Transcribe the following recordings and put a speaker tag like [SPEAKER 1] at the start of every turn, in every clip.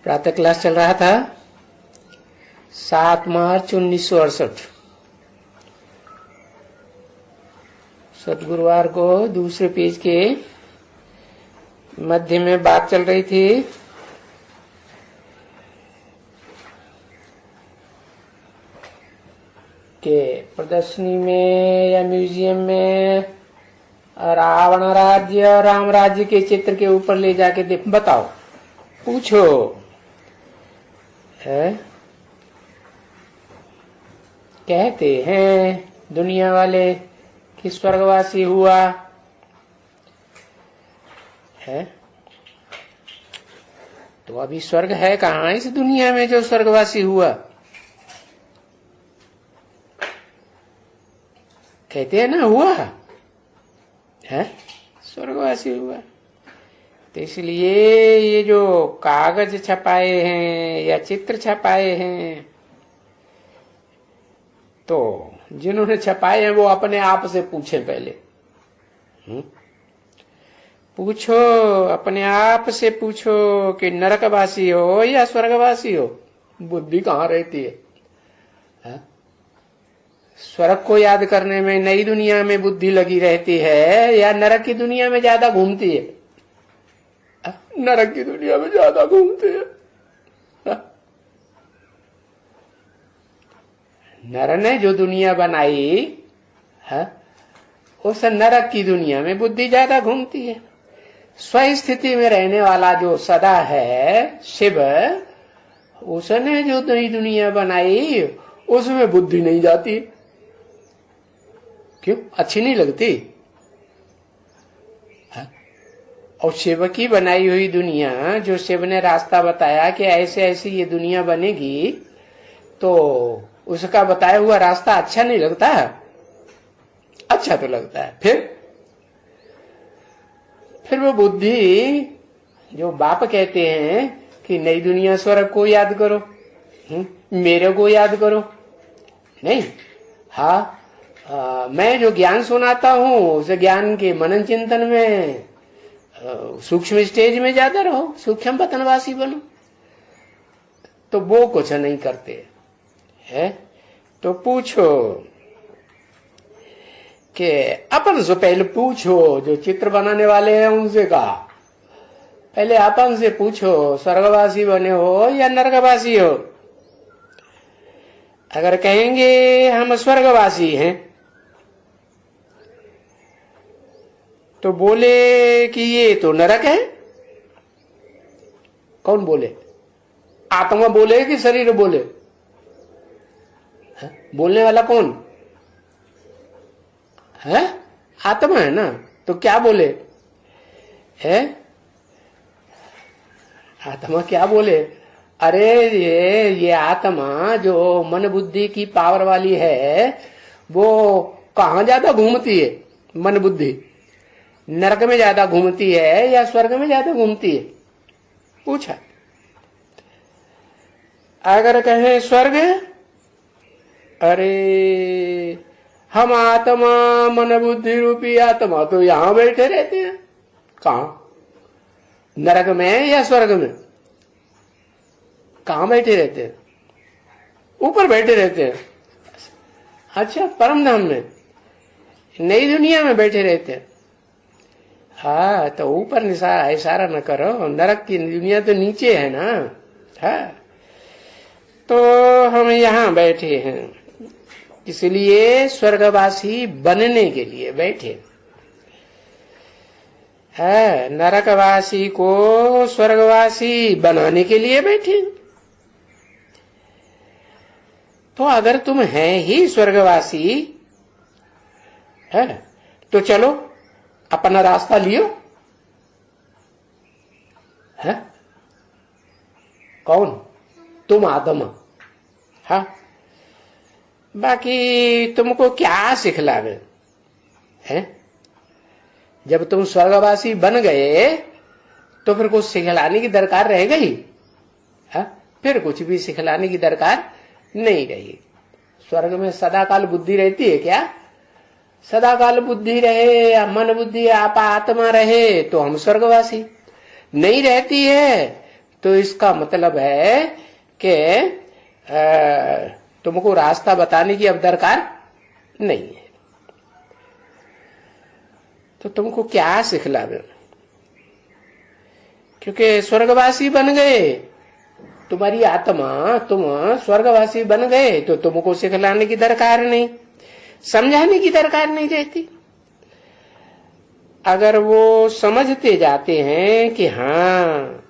[SPEAKER 1] प्रातः क्लास चल रहा था 7 मार्च 1968। सदगुरुवार को दूसरे पेज के मध्य में बात चल रही थी कि प्रदर्शनी में या म्यूजियम में रावण राज्य राम राज्य के चित्र के ऊपर ले जाके बताओ, पूछो है। कहते हैं दुनिया वाले कि स्वर्गवासी हुआ है, तो अभी स्वर्ग है कहाँ इस दुनिया में जो स्वर्गवासी हुआ। कहते हैं ना हुआ है, स्वर्गवासी हुआ। तो इसलिए ये जो कागज छपाए हैं या चित्र छपाए हैं, तो जिन्होंने छपाए हैं वो अपने आप से पूछे पहले। पूछो, अपने आप से पूछो कि नरकवासी हो या स्वर्गवासी हो। बुद्धि कहाँ रहती है? स्वर्ग को याद करने में नई दुनिया में बुद्धि लगी रहती है या नरक की दुनिया में ज्यादा घूमती है? नरक की दुनिया में ज्यादा घूमती है। नर ने जो दुनिया बनाई है उस नरक की दुनिया में बुद्धि ज्यादा घूमती है। स्वस्थिति में रहने वाला जो सदा है शिव, उसने जो नई दुनिया बनाई उसमें बुद्धि नहीं जाती। क्यों? अच्छी नहीं लगती? और शिव की बनाई हुई दुनिया, जो शिव ने रास्ता बताया कि ऐसे ऐसे ये दुनिया बनेगी, तो उसका बताया हुआ रास्ता अच्छा नहीं लगता है? अच्छा तो लगता है। फिर वो बुद्धि जो बाप कहते हैं कि नई दुनिया स्वर्ग को याद करो, मेरे को याद करो, नहीं। हाँ, मैं जो ज्ञान सुनाता हूँ उस ज्ञान के मनन चिंतन में सूक्ष्म स्टेज में ज्यादा रहो, सूक्ष्म पतनवासी बनो। तो वो कुछ नहीं करते है। तो पूछो कि अपन से पहले पूछो, जो चित्र बनाने वाले हैं उनसे कहा पहले अपन से पूछो स्वर्गवासी बने हो या नरकवासी हो। अगर कहेंगे हम स्वर्गवासी हैं तो बोले कि ये तो नरक है। कौन बोले? आत्मा बोले कि शरीर बोले? है? बोलने वाला कौन है? आत्मा है ना। तो क्या बोले है? आत्मा क्या बोले? अरे ये आत्मा जो मन बुद्धि की पावर वाली है वो कहाँ ज्यादा घूमती है? मन बुद्धि नरक में ज्यादा घूमती है या स्वर्ग में ज्यादा घूमती है? पूछा। अगर कहें स्वर्ग, अरे हम आत्मा मन बुद्धि रूपी आत्मा तो यहां बैठे रहते हैं। कहां? नरक में या स्वर्ग में? कहां बैठे रहते हैं? ऊपर बैठे रहते हैं। अच्छा, परम धाम में, नई दुनिया में बैठे रहते हैं। हाँ, तो ऊपर इशारा न करो, नरक की दुनिया तो नीचे है ना। हाँ, तो हम यहाँ बैठे हैं इसलिए स्वर्गवासी बनने के लिए बैठे है, नरकवासी को स्वर्गवासी बनाने के लिए बैठे। तो अगर तुम है ही स्वर्गवासी है तो चलो अपना रास्ता लियो है। कौन? तुम आत्मा। हाँ, बाकी तुमको क्या सिखलावे है? जब तुम स्वर्गवासी बन गए तो फिर कुछ सिखलाने की दरकार रह गई? हाँ, फिर कुछ भी सिखलाने की दरकार नहीं रही। स्वर्ग में सदाकाल बुद्धि रहती है क्या? सदाकाल बुद्धि रहे या मन बुद्धि आप आत्मा रहे तो हम स्वर्गवासी। नहीं रहती है तो इसका मतलब है कि तुमको रास्ता बताने की अब दरकार नहीं है। तो तुमको क्या सिखला दे, क्योंकि स्वर्गवासी बन गए, तुम्हारी आत्मा, तुम स्वर्गवासी बन गए, तो तुमको सिखलाने की दरकार नहीं, समझाने की दरकार नहीं रहती। अगर वो समझते जाते हैं कि हाँ,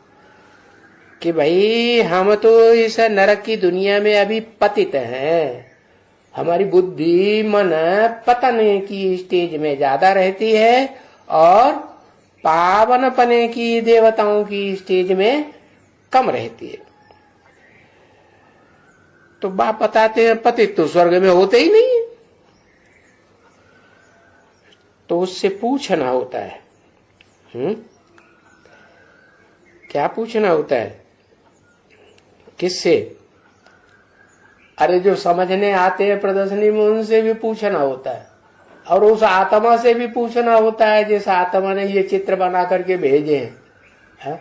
[SPEAKER 1] कि भाई हम तो इस नरक की दुनिया में अभी पतित हैं, हमारी बुद्धि मन पतन की स्टेज में ज्यादा रहती है और पावन पने की देवताओं की स्टेज में कम रहती है, तो बाप बताते हैं पतित तो स्वर्ग में होते ही नहीं है। तो उससे पूछना होता है, क्या पूछना होता है, किससे? अरे जो समझने आते हैं प्रदर्शनी में, उनसे भी पूछना होता है, और उस आत्मा से भी पूछना होता है, जिस आत्मा ने ये चित्र बना करके भेजे हैं,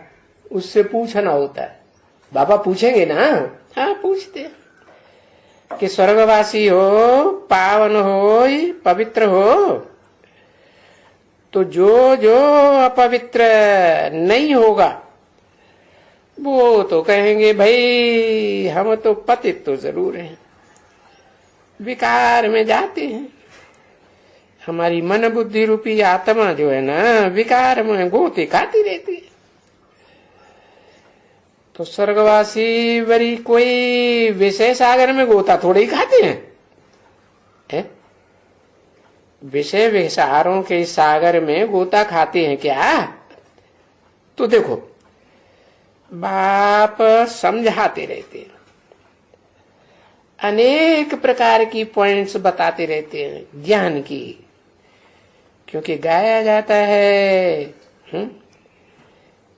[SPEAKER 1] उससे पूछना होता है। बाबा पूछेंगे ना? हाँ, पूछते कि स्वर्गवासी हो, पावन हो, पवित्र हो, तो जो जो अपवित्र नहीं होगा वो तो कहेंगे भाई हम तो पतित तो जरूर हैं, विकार में जाते हैं, हमारी मन बुद्धि रूपी आत्मा जो है ना विकार में गोते खाती रहती है। तो स्वर्गवासी वरी कोई विषय सागर में गोता थोड़े ही खाते हैं, विषय विचारों के सागर में गोता खाते हैं क्या? तो देखो बाप समझाते रहते हैं, अनेक प्रकार की पॉइंट्स बताते रहते हैं ज्ञान की, क्योंकि गाया जाता है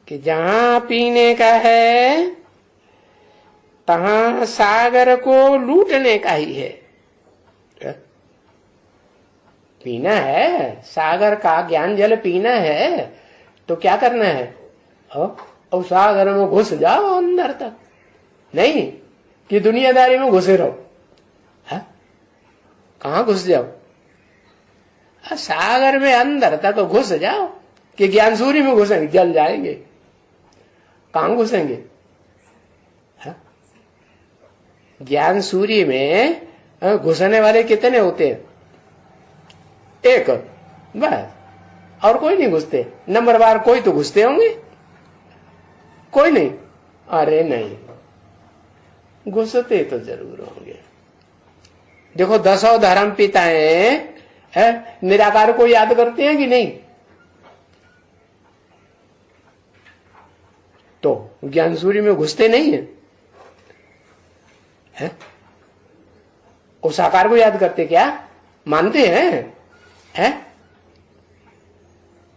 [SPEAKER 1] कि जहां पीने का है तहां सागर को लूटने का ही है। पीना है सागर का ज्ञान जल पीना है तो क्या करना है? और सागर में घुस जाओ अंदर तक, नहीं कि दुनियादारी में घुसे रहो। कहां घुस जाओ? सागर में अंदर तक घुस जाओ, कि ज्ञान सूर्य में घुसेंगे जल जाएंगे। कहां घुसेंगे? ज्ञान सूर्य में घुसने वाले कितने होते हैं? एक, बस, और कोई नहीं घुसते। नंबरवार कोई तो घुसते होंगे, कोई नहीं। अरे नहीं, घुसते तो जरूर होंगे। देखो 10 धर्म पिताएं निराकार को याद करते हैं कि नहीं? तो ज्ञान सूर्य में घुसते नहीं है? वो साकार को याद करते क्या? मानते हैं?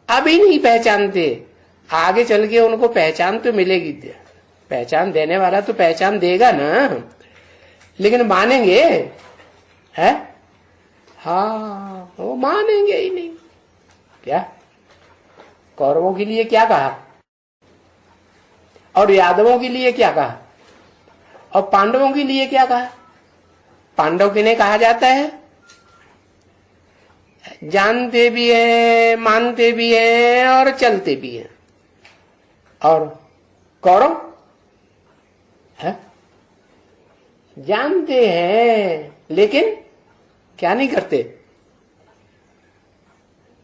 [SPEAKER 1] अभी नहीं पहचानते, आगे चल के उनको पहचान तो मिलेगी। पहचान देने वाला तो पहचान देगा ना, लेकिन मानेंगे? हाँ, वो मानेंगे ही नहीं। क्या कौरवों के लिए क्या कहा और यादवों के लिए क्या कहा और पांडवों के लिए क्या कहा? पांडव किन्हें कहा जाता है? जानते भी हैं, मानते भी हैं और चलते भी हैं। और कौरव जानते हैं लेकिन क्या नहीं करते?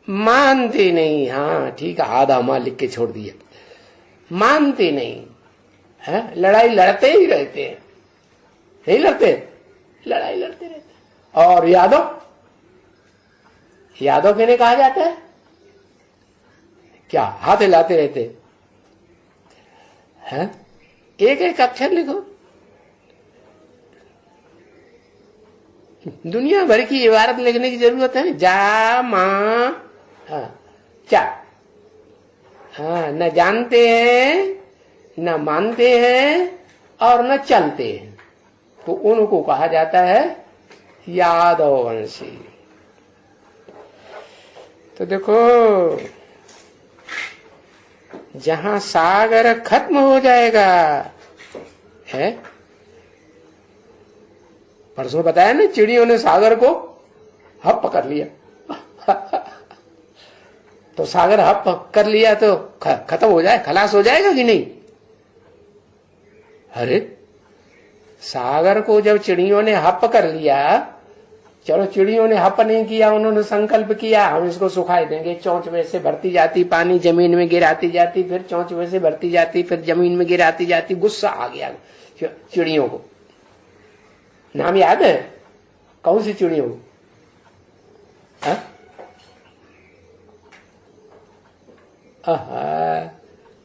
[SPEAKER 1] मानते नहीं। हाँ ठीक है, आधा मां लिख के छोड़ दिया। मानते नहीं है, लड़ाई लड़ते ही रहते हैं, नहीं लड़ते, लड़ाई लड़ते रहते। और यादव, यादव किन्हें कहा जाता है? क्या हाथ हिलाते रहते हैं? एक एक अक्षर लिखो, दुनिया भर की इबारत लिखने की जरूरत है। जा मां चा। हाँ, न जानते हैं, न मानते हैं और न चलते हैं, तो उनको कहा जाता है यादववंशी। तो देखो, जहां सागर खत्म हो जाएगा है। परसों बताया ना, चिड़ियों ने सागर को हप पकड़ लिया। तो सागर हप कर लिया तो खत्म हो जाए, खलास हो जाएगा कि नहीं? अरे सागर को जब चिड़ियों ने हप कर लिया, चलो चिड़ियों ने हप नहीं किया, उन्होंने संकल्प किया हम इसको सुखाई देंगे, चोंच में से भरती जाती, पानी जमीन में गिराती जाती, फिर चोंच में से भरती जाती, फिर जमीन में गिराती जाती। गुस्सा आ गया चिड़ियों को। नाम याद है? कौन सी चिड़ियों को?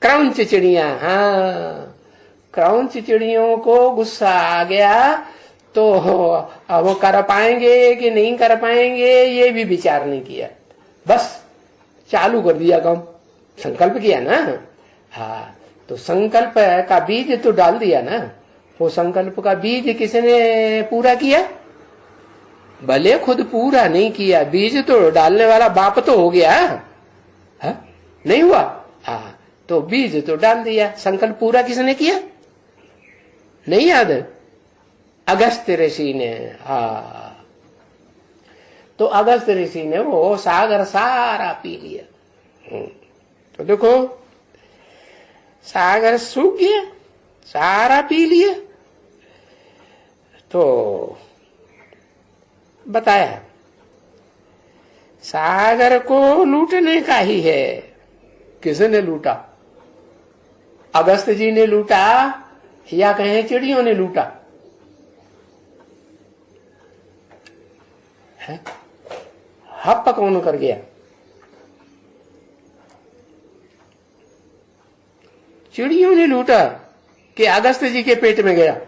[SPEAKER 1] क्रौंच चिड़िया। हाँ, क्रौंच चिड़ियों को गुस्सा आ गया, तो अब वो कर पाएंगे कि नहीं कर पाएंगे ये भी विचार नहीं किया, बस चालू कर दिया काम। संकल्प किया ना। हाँ, तो संकल्प का बीज तो डाल दिया ना। वो संकल्प का बीज किसने पूरा किया? भले खुद पूरा नहीं किया, बीज तो डालने वाला बाप तो हो गया। हा? नहीं हुआ? हाँ, तो बीज तो डाल दिया। संकल्प पूरा किसने किया? नहीं याद? अगस्त्य ऋषि ने। हाँ, तो अगस्त्य ऋषि ने वो सागर सारा पी लिया। तो देखो सागर सूख गया, सारा पी लिया। तो बताया सागर को लूटने का ही है। किसने लूटा? अगस्त जी ने लूटा या कहें चिड़ियों ने लूटा? है? हप कौन कर गया? चिड़ियों ने लूटा कि अगस्त जी के पेट में गया?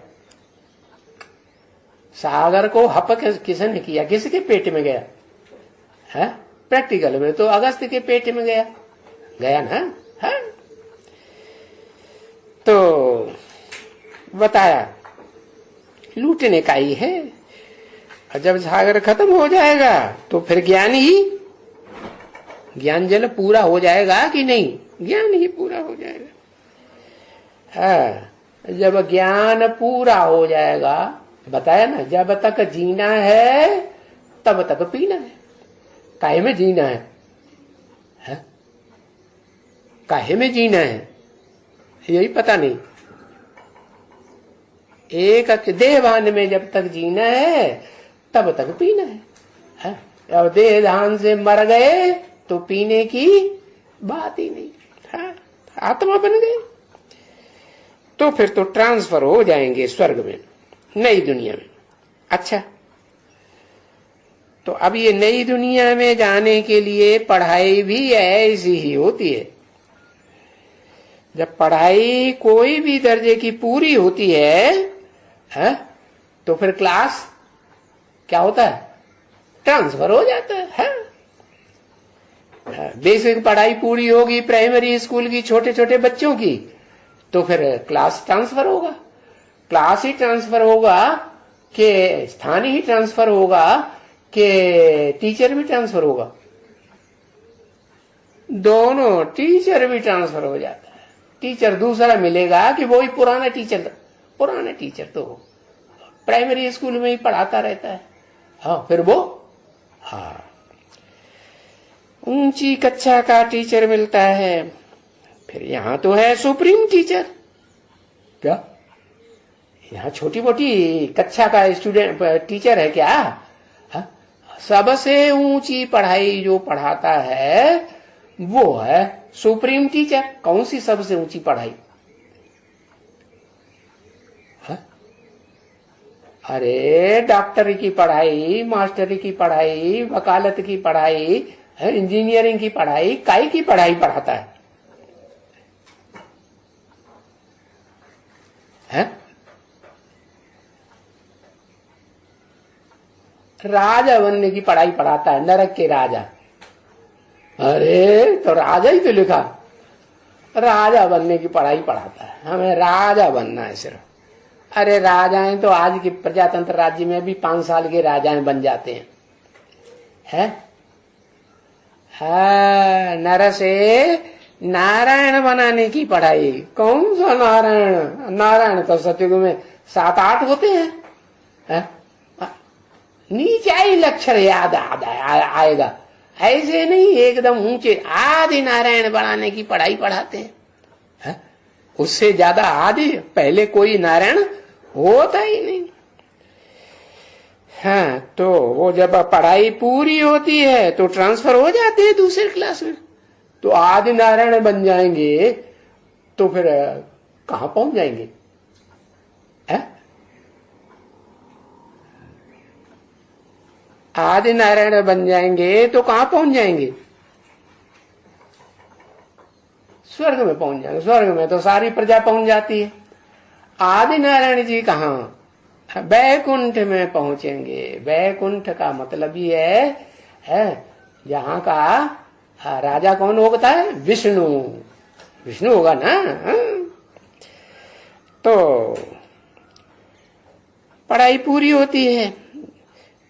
[SPEAKER 1] सागर को हप किसने किया? किसके पेट में गया है? प्रैक्टिकल में तो अगस्त के पेट में गया, गया ना। है? तो बताया लूटने का ही है। और जब सागर खत्म हो जाएगा तो फिर ज्ञान ही, ज्ञान जल पूरा हो जाएगा कि नहीं? ज्ञान ही पूरा हो जाएगा। हाँ, जब ज्ञान पूरा हो जाएगा, बताया ना, जब तक जीना है तब तक पीना है। काहे में जीना है? काहे में जीना है यही पता नहीं। एक देहभान में जब तक जीना है तब तक पीना है। अब देह धान से मर गए तो पीने की बात ही नहीं। हाँ, आत्मा बन गए तो फिर तो ट्रांसफर हो जाएंगे स्वर्ग में, नई दुनिया में। अच्छा, तो अब ये नई दुनिया में जाने के लिए पढ़ाई भी ऐसी ही होती है। जब पढ़ाई कोई भी दर्जे की पूरी होती है तो फिर क्लास क्या होता है? ट्रांसफर हो जाता है। बेसिक पढ़ाई पूरी होगी प्राइमरी स्कूल की छोटे छोटे बच्चों की, तो फिर क्लास ट्रांसफर होगा। क्लास ही ट्रांसफर होगा कि स्थान ही ट्रांसफर होगा कि टीचर भी ट्रांसफर होगा? दोनों, टीचर भी ट्रांसफर हो जाता है। टीचर दूसरा मिलेगा कि वही पुराना टीचर तो प्राइमरी स्कूल में ही पढ़ाता रहता है। हाँ, फिर वो हाँ ऊंची कक्षा का टीचर मिलता है। फिर यहाँ तो है सुप्रीम टीचर। क्या यहाँ छोटी मोटी कक्षा का स्टूडेंट टीचर है क्या? हा? सबसे ऊंची पढ़ाई जो पढ़ाता है वो है सुप्रीम टीचर। कौन सी सबसे ऊंची पढ़ाई? हा? अरे डॉक्टरी की पढ़ाई, मास्टरी की पढ़ाई, वकालत की पढ़ाई, इंजीनियरिंग की पढ़ाई, काई की पढ़ाई पढ़ाता है? राजा बनने की पढ़ाई पढ़ाता है, नरक के राजा। अरे तो राजा ही तो लिखा, राजा बनने की पढ़ाई पढ़ाता है। हमें राजा बनना है सिर्फ। अरे राजाएं तो आज के प्रजातंत्र राज्य में भी 5 साल के राजाएं बन जाते हैं। नर से नारायण बनाने की पढ़ाई। कौन सा नारायण? नारायण तो सतयुग में 7-8 होते हैं। नीचे ही लक्षण याद आएगा, ऐसे नहीं एकदम ऊंचे आदि नारायण बनाने की पढ़ाई पढ़ाते हैं। उससे ज्यादा आदि पहले कोई नारायण होता ही नहीं। हाँ, तो वो जब पढ़ाई पूरी होती है तो ट्रांसफर हो जाते हैं दूसरे क्लास में, तो आदि नारायण बन जाएंगे, तो फिर कहां पहुंच जाएंगे? आदि नारायण बन जाएंगे तो कहां पहुंच जाएंगे? स्वर्ग में पहुंच जाएंगे। स्वर्ग में तो सारी प्रजा पहुंच जाती है। आदि नारायण जी कहां? वैकुंठ में पहुंचेंगे। वैकुंठ का मतलब ही है जहां का राजा कौन होता है? विष्णु। विष्णु होगा ना। तो पढ़ाई पूरी होती है,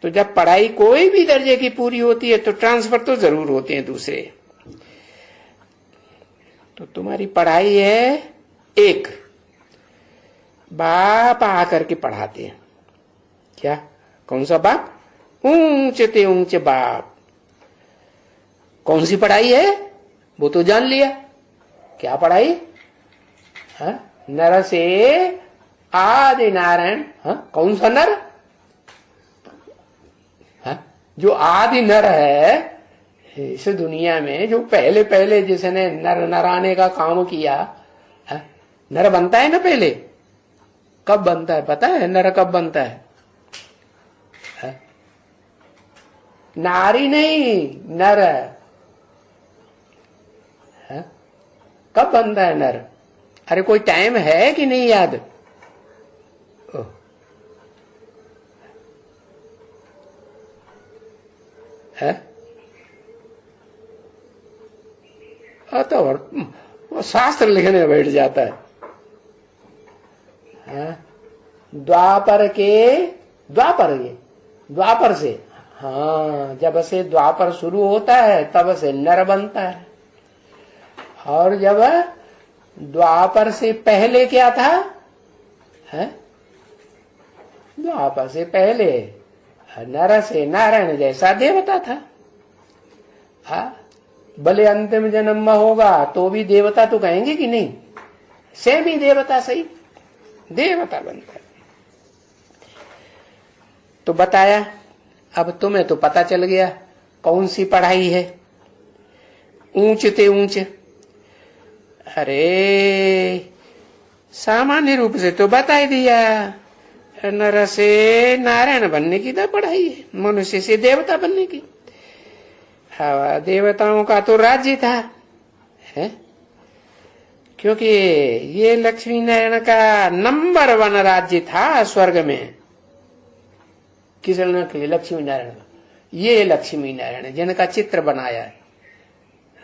[SPEAKER 1] तो जब पढ़ाई कोई भी दर्जे की पूरी होती है तो ट्रांसफर तो जरूर होते हैं दूसरे। तो तुम्हारी पढ़ाई है एक, बाप आकर के पढ़ाते हैं। क्या? कौन सा बाप? ऊंचे ते ऊंचे बाप। कौन सी पढ़ाई है वो तो जान लिया। क्या पढ़ाई? नर से आदि नारायण। कौन सा नर? जो आदि नर है इस दुनिया में, जो पहले पहले जिसने नर नराने का काम किया। नर बनता है ना पहले। कब बनता है पता है? नर कब बनता है? नारी नहीं, नर। कब बनता है नर? अरे कोई टाइम है कि नहीं याद? है तो शास्त्र लिखने बैठ जाता है। द्वापर से, हाँ, जब से द्वापर शुरू होता है तब से नर बनता है। और जब द्वापर से पहले क्या था? द्वापर से पहले नर से नारायण जैसा देवता था। भले अंतिम जन्म में होगा तो भी देवता तो कहेंगे कि नहीं? सेम ही देवता, सही देवता बनता है। तो बताया। अब तुम्हें तो पता चल गया कौन सी पढ़ाई है ऊंच ते ऊंच। अरे सामान्य रूप से तो बता ही दिया, नर से नारायण बनने की तो पढ़ाई है, मनुष्य से देवता बनने की। देवताओं का तो राज्य था, है? क्योंकि ये लक्ष्मी नारायण का नंबर 1 राज्य था स्वर्ग में। किस लक्ष्मी नारायण का? ये लक्ष्मी नारायण जिनका चित्र बनाया है।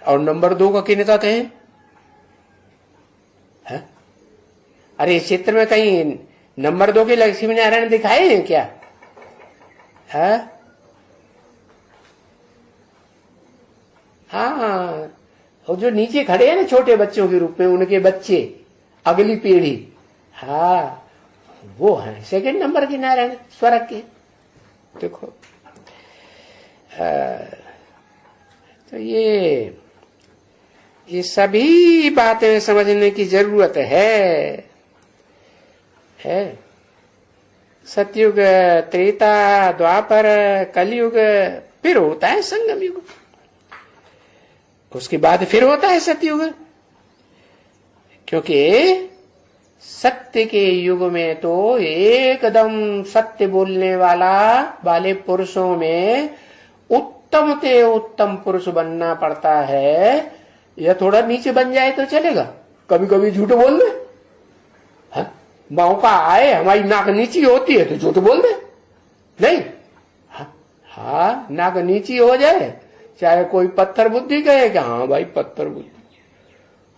[SPEAKER 1] और नंबर 2 का किन का कहें? अरे इस चित्र में कहीं नंबर 2 के लक्ष्मी नारायण दिखाए हैं क्या? हाँ, और जो नीचे खड़े हैं ना छोटे बच्चों के रूप में, उनके बच्चे, अगली पीढ़ी, हाँ, वो है 2nd नंबर के नारायण स्वर्ग के। देखो, तो ये सभी बातें समझने की जरूरत है। सतयुग, त्रेता, द्वापर, कलयुग, फिर होता है संगम युग, उसके बाद फिर होता है सतयुग। क्योंकि सत्य के युग में तो एकदम सत्य बोलने वाले पुरुषों में उत्तम से उत्तम पुरुष बनना पड़ता है। या थोड़ा नीचे बन जाए तो चलेगा, कभी कभी झूठ बोल दे। मौका आए, हमारी नाक नीची होती है तो झूठ बोल दे, नहीं? हाँ, नाक नीची हो जाए, चाहे कोई पत्थर बुद्धि कहे कि हाँ भाई पत्थर बुद्धि,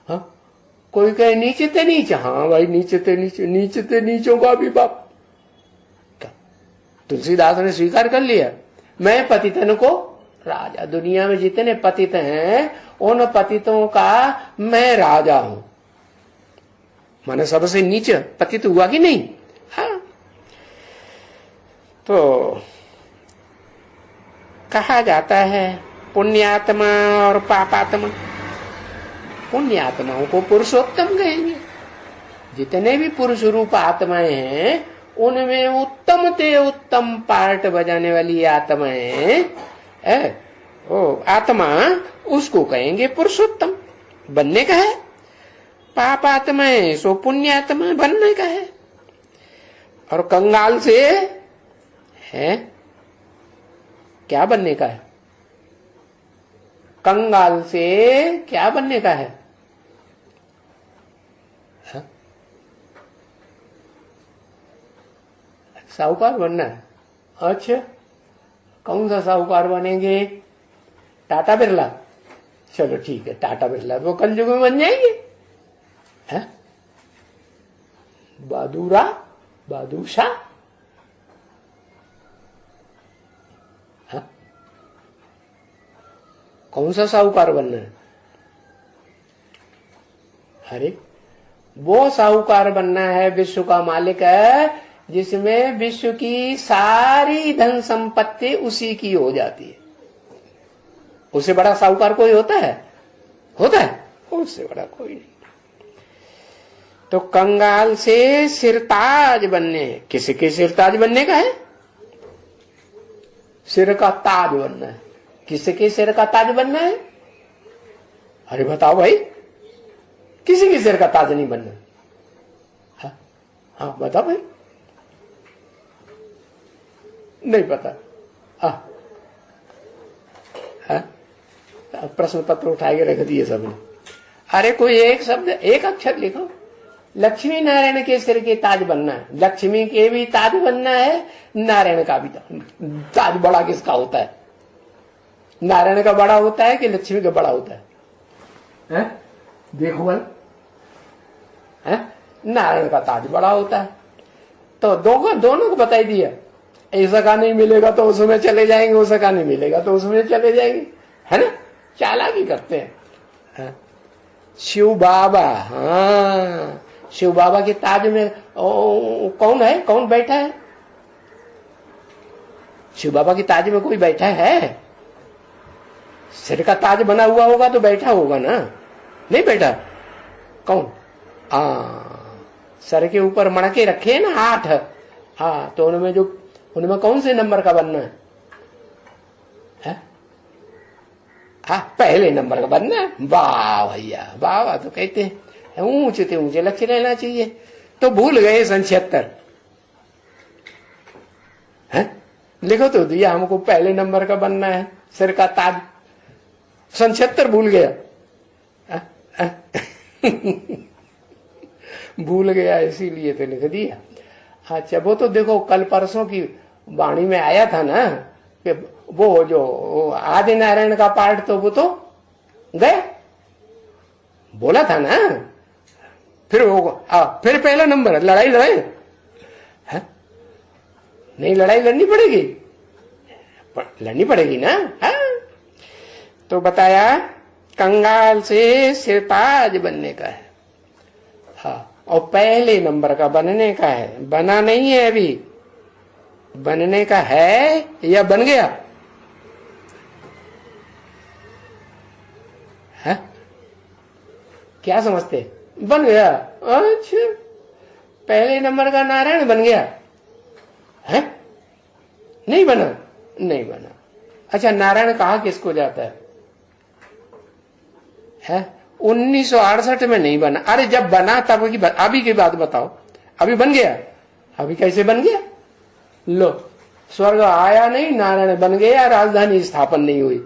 [SPEAKER 1] हाँ, कोई कहे नीचे ते नीचे, हाँ भाई नीचे ते नीचे, नीचे ते नीचों का भी बाप। तुलसीदास ने स्वीकार कर लिया, मैं पतितन को राजा। दुनिया में जितने पतित हैं उन पतितों का मैं राजा हूं। माने सबसे नीचे पतित हुआ कि नहीं? हाँ। तो कहा जाता है पुण्यात्मा और पापात्मा। पुण्यात्माओं को पुरुषोत्तम कहेंगे। जितने भी पुरुष रूप आत्माएं हैं उनमें उत्तम ते उत्तम पार्ट बजाने वाली आत्माएं वो आत्मा उसको कहेंगे पुरुषोत्तम, बनने का है। पापात्माएं सो पुण्यात्मा बनने का है। और कंगाल से है क्या बनने का है? कंगाल से क्या बनने का है? साहूकार बनना है। अच्छा, कौन सा साहूकार बनेंगे? टाटा बिरला। चलो ठीक है, टाटा बिरला वो कल युग में बन जाएंगे। है बहादुरा, बहादुरशाह। कौन सा साहूकार बनना है? अरे वो साहूकार बनना है विश्व का मालिक है, जिसमें विश्व की सारी धन संपत्ति उसी की हो जाती है। उससे बड़ा साहूकार कोई होता है? होता है? उससे बड़ा कोई नहीं। तो कंगाल से सिरताज बनने, किसी के सिरताज बनने का है? सिर का ताज बनना है। किसी के सिर का ताज बनना है? अरे बताओ भाई, किसी के सिर का ताज नहीं बनना। हाँ, हाँ बताओ भाई, नहीं पता। हाँ, हाँ? प्रश्न पत्र उठा के रख दिए सबने। अरे कोई एक शब्द, एक अक्षर लिखो। लक्ष्मी नारायण के सिर के ताज बनना है। लक्ष्मी के भी ताज बनना है, नारायण का भी ताज। बड़ा किसका होता है? नारायण का बड़ा होता है कि लक्ष्मी का बड़ा होता है? देखो बल, नारायण का ताज बड़ा होता है। तो दोनों को बताई दिया। ऐसा का नहीं मिलेगा तो उसमें चले जाएंगे, उसका का नहीं मिलेगा तो उसमें चले जाएंगे, है ना? चालाकी करते हैं। शिव बाबा, हाँ, शिव बाबा के ताज में कौन है? कौन बैठा है? शिव बाबा के ताज में कोई बैठा है? सिर का ताज बना हुआ होगा तो बैठा होगा ना? नहीं बैठा? कौन? सर के ऊपर मणके रखे हैं ना 8। हाँ, तो उनमें कौन से नंबर का बनना है? हाँ, पहले नंबर का बनना है। वाह भैया वाह, तो कहते हैं ऊंचे से ऊंचे लक्ष्य रहना चाहिए। तो भूल गए 76 है? लिखो तो दिया हमको पहले नंबर का बनना है, सिर का ताज। 76 भूल गया। भूल गया इसीलिए तो लिख दिया। अच्छा, वो तो देखो कल परसों की वाणी में आया था ना कि वो जो आदि नारायण का पार्ट तो वो तो गया, बोला था ना। फिर फिर पहला नंबर लड़ाई है? नहीं, लड़ाई लड़नी पड़ेगी, लड़नी पड़ेगी ना। हाँ? तो बताया कंगाल से सिरताज बनने का है। हाँ, और पहले नंबर का बनने का है। बना नहीं है अभी, बनने का है या बन गया? है? क्या समझते? बन गया। अच्छा, पहले नंबर का नारायण बन गया है? नहीं बना? नहीं बना। अच्छा, नारायण कहा किसको जाता है? 1968 में नहीं बना। अरे जब बना तब की अभी की बात बताओ। अभी बन गया? अभी कैसे बन गया? लो, स्वर्ग आया नहीं, नारायण बन गया, राजधानी स्थापन नहीं हुई।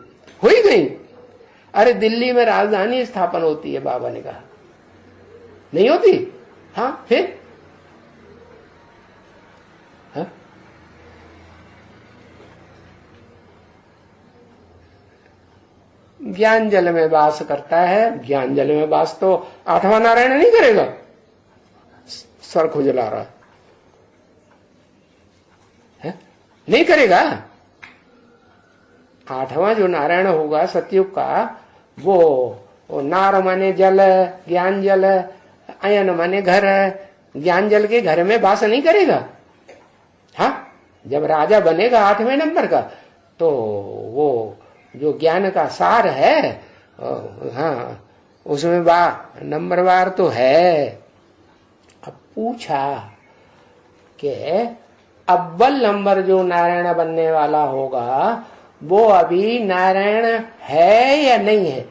[SPEAKER 1] हुई गई? अरे दिल्ली में राजधानी स्थापन होती है, बाबा ने कहा। नहीं होती? हाँ, फिर हाँ? ज्ञान जल में वास करता है। ज्ञान जल में वास तो 8वां नारायण नहीं करेगा। सर खुजला रहा है? नहीं करेगा। 8वां जो नारायण होगा सतयुग का, वो नार माने जल, ज्ञान जल, अयन माने घर। ज्ञान जल के घर में वास नहीं करेगा। हाँ, जब राजा बनेगा 8वें नंबर का, तो वो जो ज्ञान का सार है, हाँ, उसमें नंबरवार तो है। अब पूछा कि अव्वल नंबर जो नारायण बनने वाला होगा वो अभी नारायण है या नहीं है?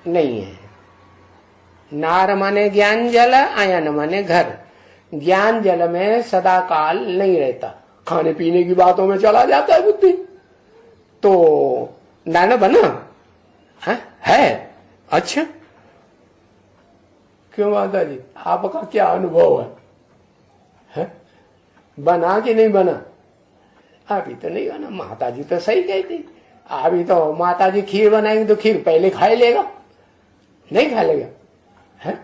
[SPEAKER 1] नहीं है। नार माने ज्ञान जल, अयन माने घर। ज्ञान जल में सदा काल नहीं रहता, खाने पीने की बातों में चला जाता है बुद्धि। तो नारायण बना है? अच्छा, क्यों माता जी, आपका क्या अनुभव है? बना कि नहीं बना? अभी तो नहीं बना। माता जी तो सही कहती, अभी तो माता जी खीर बनाएंगे तो खीर पहले खा लेगा, नहीं खा लेगा है?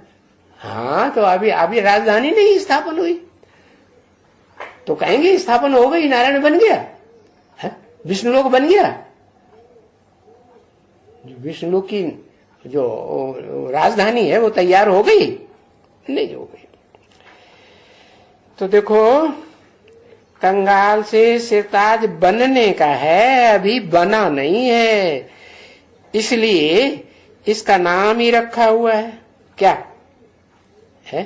[SPEAKER 1] हाँ, तो अभी राजधानी नहीं स्थापन हुई, तो कहेंगे स्थापन हो गई, नारायण बन गया है, विष्णुलोक बन गया। विष्णु की जो राजधानी है वो तैयार हो गई? नहीं हो गई। तो देखो, कंगाल से सिरताज बनने का है, अभी बना नहीं है, इसलिए इसका नाम ही रखा हुआ है। क्या है?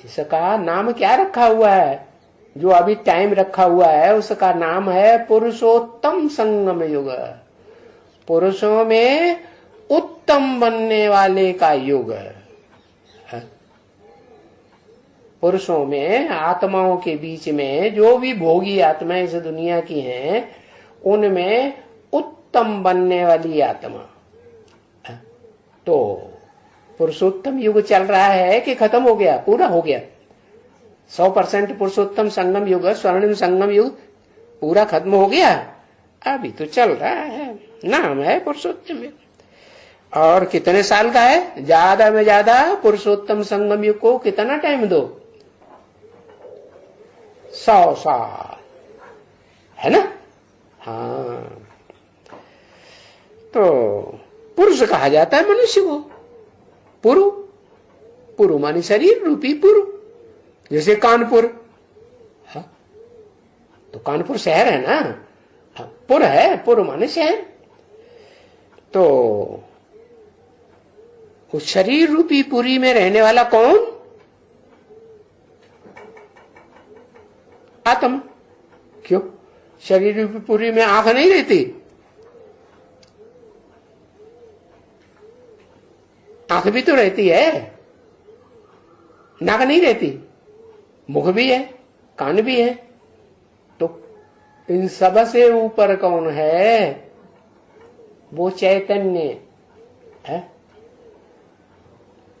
[SPEAKER 1] इसका नाम क्या रखा हुआ है? जो अभी टाइम रखा हुआ है उसका नाम है पुरुषोत्तम संगम युग। पुरुषों में उत्तम बनने वाले का युग है। पुरुषों में, आत्माओं के बीच में जो भी भोगी आत्माएं इस दुनिया की हैं, उनमें उत्तम बनने वाली आत्मा। तो पुरुषोत्तम युग चल रहा है कि खत्म हो गया? पूरा हो गया। 100% पुरुषोत्तम संगम युग, स्वर्णिम संगम युग पूरा खत्म हो गया? अभी तो चल रहा है, नाम है पुरुषोत्तम युग। और कितने साल का है? ज्यादा में ज्यादा पुरुषोत्तम संगम युग को कितना टाइम दो? 100 साल, है ना? हाँ, तो पुरुष कहा जाता है मनुष्य को। पुरु, पुरु माने शरीर रूपी पुरु। जैसे कानपुर, हाँ? तो कानपुर शहर है ना, हाँ, पुर है, पुर माने शहर। तो उस शरीर रूपी पुरी में रहने वाला कौन? आत्मा। क्यों? शरीर रूपी पुरी में आंख नहीं रहती? आंख भी तो रहती है, नाक नहीं रहती, मुख भी है, कान भी है। तो इन सब से ऊपर कौन है? वो चैतन्य है,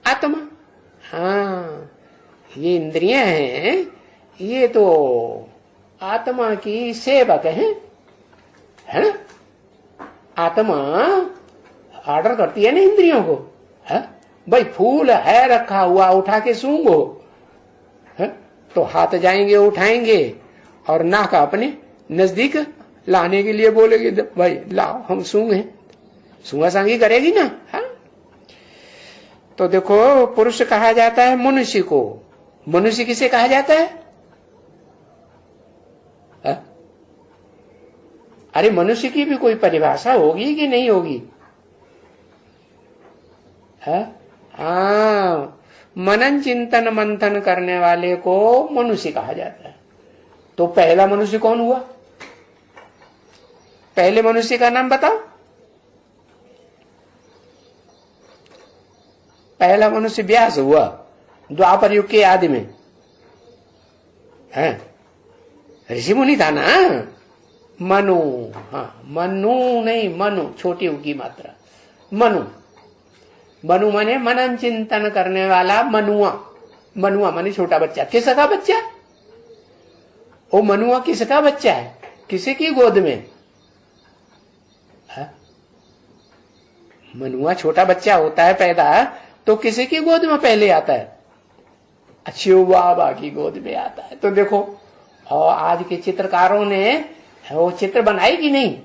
[SPEAKER 1] आत्मा। हाँ, ये इंद्रियां हैं, ये तो आत्मा की सेवक हैं, है ना? आत्मा ऑर्डर करती है ना इंद्रियों को, है? भाई फूल है रखा हुआ, उठा के सूंघो, है? तो हाथ जाएंगे उठाएंगे और नाक अपने नजदीक लाने के लिए बोलेंगे, भाई लाओ हम सूंघे, सूंघा सांगी करेगी ना। हाँ? तो देखो, पुरुष कहा जाता है मनुष्य को। मनुष्य किसे कहा जाता है? हा? अरे मनुष्य की भी कोई परिभाषा होगी कि नहीं होगी? हाँ, मनन चिंतन मंथन करने वाले को मनुष्य कहा जाता है। तो पहला मनुष्य कौन हुआ? पहले मनुष्य का नाम बताओ। पहला मनुष्य व्यास हुआ, द्वापर युग के आदि में, है ऋषि मुनि था ना। मनु, हाँ मनु नहीं, मनु छोटी उगी मात्रा, मनु। मनु माने मनन चिंतन करने वाला, मनुआ। मनुआ माने छोटा बच्चा। किसका बच्चा? वो मनुआ किसका बच्चा है? किसी की गोद में? है? मनुआ छोटा बच्चा होता है पैदा, तो किसी की गोद में पहले आता है? शिव बाबा की गोद में आता है। तो देखो, और आज के चित्रकारों ने वो चित्र बनाई कि नहीं?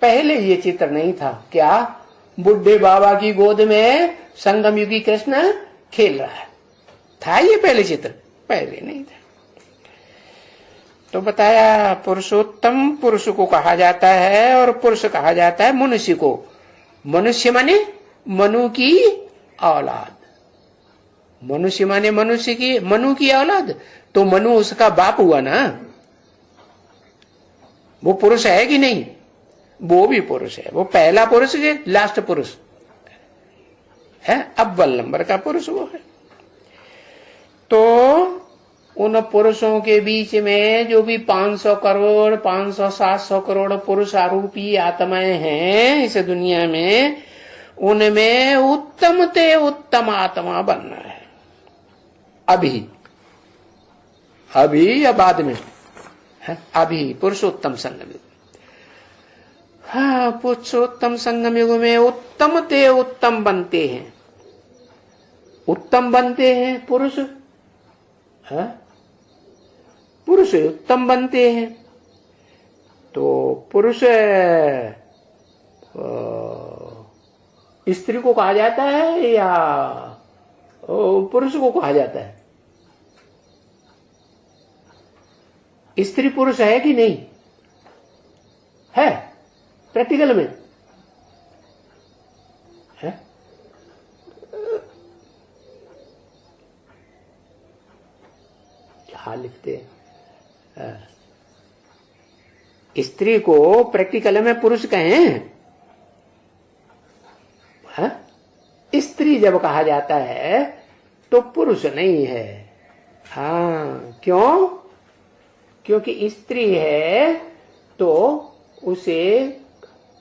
[SPEAKER 1] पहले ये चित्र नहीं था। क्या? बुढ़े बाबा की गोद में संगम युगी कृष्ण खेल रहा है, था ये पहले चित्र? पहले नहीं था। तो बताया पुरुषोत्तम पुरुष को कहा जाता है, और पुरुष कहा जाता है मनुष्य को। मनुष्य माने मनु की औलाद, मनुष्य माने मनुष्य की, मनु की औलाद। तो मनु उसका बाप हुआ ना, वो पुरुष है कि नहीं? वो भी पुरुष है। वो पहला पुरुष है, लास्ट पुरुष है, अव्वल नंबर का पुरुष वो है। तो उन पुरुषों के बीच में जो भी 500 करोड़ 500-700 करोड़ पुरुष आरूपी आत्माएं हैं इस दुनिया में, उनमें उत्तम ते उत्तम आत्मा बनना है। अभी अभी या बाद में है? अभी पुरुषोत्तम संगम युग। हाँ, पुरुषोत्तम संगम युग में उत्तम ते उत्तम बनते हैं। उत्तम बनते हैं पुरुष, है? पुरुष उत्तम बनते हैं। तो पुरुष स्त्री को कहा जाता है या पुरुष को कहा जाता है? स्त्री पुरुष है कि नहीं है? प्रैक्टिकल में है? क्या लिखते हैं? स्त्री को प्रैक्टिकल में पुरुष कहें? स्त्री जब कहा जाता है तो पुरुष नहीं है। हाँ, क्यों? क्योंकि स्त्री है तो उसे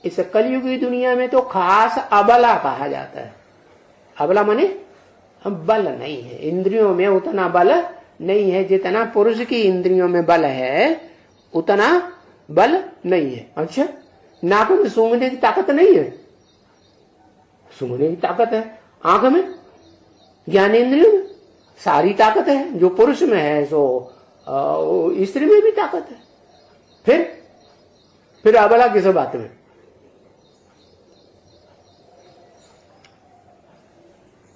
[SPEAKER 1] इस कलयुगी दुनिया में तो खास अबला कहा जाता है। अबला माने बल नहीं है, इंद्रियों में उतना बल नहीं है जितना पुरुष की इंद्रियों में बल है, उतना बल नहीं है। अच्छा, नाक में सूंघने की ताकत नहीं है? सूंघने की ताकत है। आंख में, ज्ञानेंद्रियों में सारी ताकत है। जो पुरुष में है सो स्त्री में भी ताकत है। फिर अबला किस बात में?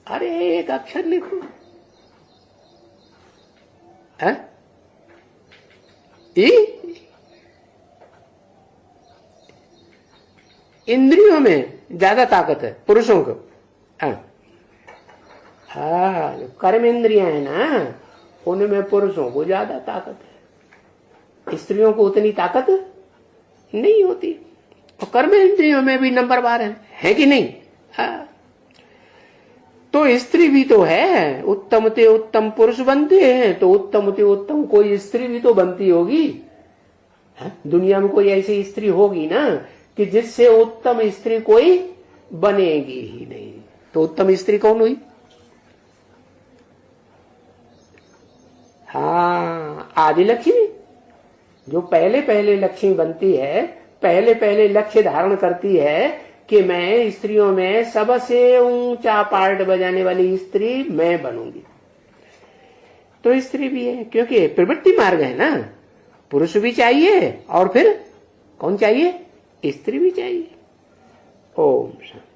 [SPEAKER 1] अरे एक अक्षर लिखो, है? इंद्रियों में ज्यादा ताकत है पुरुषों को। हाँ, कर्म इंद्रियां है ना, उनमें पुरुषों को ज्यादा ताकत है, स्त्रियों को उतनी ताकत नहीं होती। और कर्म इंद्रियों में भी नंबर 12 है कि नहीं? हाँ। तो स्त्री भी तो है, उत्तम ते उत्तम पुरुष बनते हैं, तो उत्तम ते उत्तम कोई स्त्री भी तो बनती होगी। दुनिया में कोई ऐसी स्त्री होगी ना कि जिससे उत्तम स्त्री कोई बनेगी ही नहीं। तो उत्तम स्त्री कौन हुई? हाँ, आदि लक्ष्मी, जो पहले पहले लक्ष्मी बनती है, पहले पहले लक्ष्य धारण करती है कि मैं स्त्रियों में सबसे ऊंचा पार्ट बजाने वाली स्त्री मैं बनूंगी। तो स्त्री भी है, क्योंकि प्रवृत्ति मार्ग है ना। पुरुष भी चाहिए और फिर कौन चाहिए? स्त्री भी चाहिए। ओम शांति।